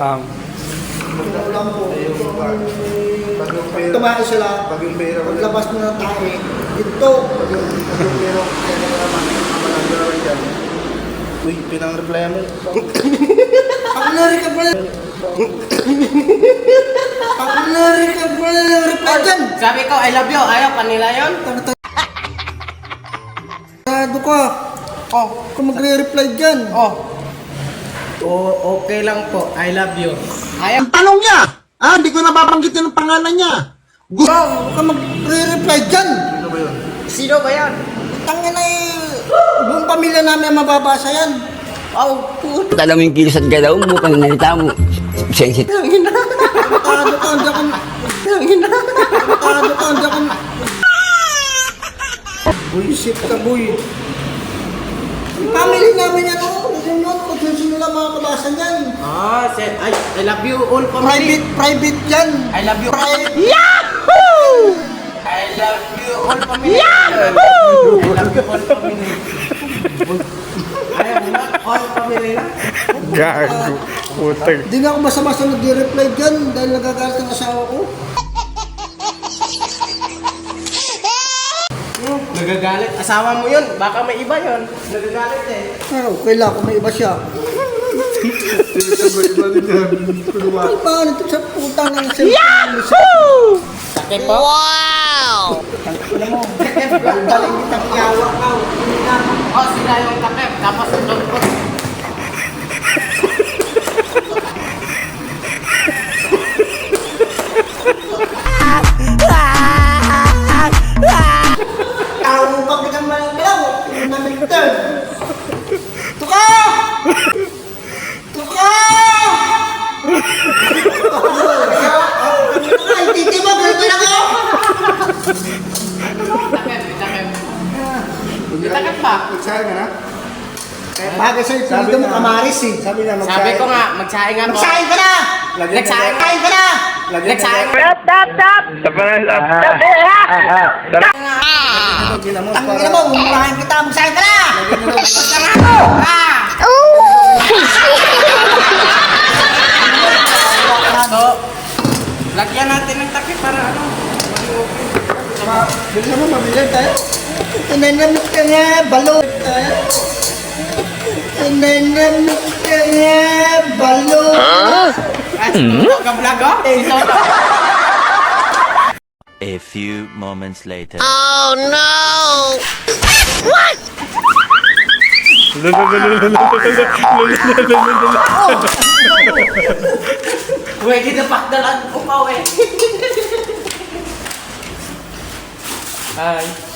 Ulam po. Tumakas sila. Paglabas mo ng tae. Ito. Pag yung pero kaya naman naman dyan. Uy, pinang-reply mo. Pakunari ka pala. Pakunari ka pala ng reply dyan. Sabi ko, I love you. Ayaw pa nila yun. Tado ka. Oh, Kung magre-reply dyan. okay lang po. I love you. Ayaw. Ang tanong niya, hindi ko nababanggitin ang pangalan niya. Huwag ka magre-reply dyan. Sino ba yan? Tangin na buong pamilya namin ang mababasa yan. Puto. Alam mo yung kilos at galaw mo, pananalita mo, sensitive. Tado ka, hindi ako... Tado ka, hindi ako... Bullshit ka, boy. Family namin yan, yun, kung sino lang makakabasa yan. I love you all family. Private yan. I love you. Yahoo! I love you all family. Yahoo! I love you all family. Ayaw mo na? All family na? Gago. Putang. Hindi na ako basta-basta nag-reply dyan dahil nagagalit ang asawa ko. Nagagalit. Asawa mo yun. Baka may iba yun. Nagagalit eh. Pero okay lang kung may iba siya. Ay, paano ito sa putang ng Yahoo! Sakit po? Alam mo, galing kitang iyawa ka. Sila yung takip. Tapos ito po. Tao mo pag kitang malagalaw. Hindi namin turn. Tuka! Tuka! Ay, titi mo, ganito na ako! Takip. Takip ba? Magsahin ka na? Bagay sa'yo, pilido mo kamaris eh. Sabi niya, Sabi ko nga, magsaing ako. Magsahin ka na! Nagsaing Magsahin ka na! Nagsaing Ang ina mo, umurahin kita, magsahin ka na! Lagyan natin ng takip para ano. Bili naman, mabili tayo. Tinanamit ka nga, balot tayo. Tinanamit ka nga, balot. Ka-vlog oh? A few moments later. Uwe, kinapakdalan ko pa, uwe. Bye.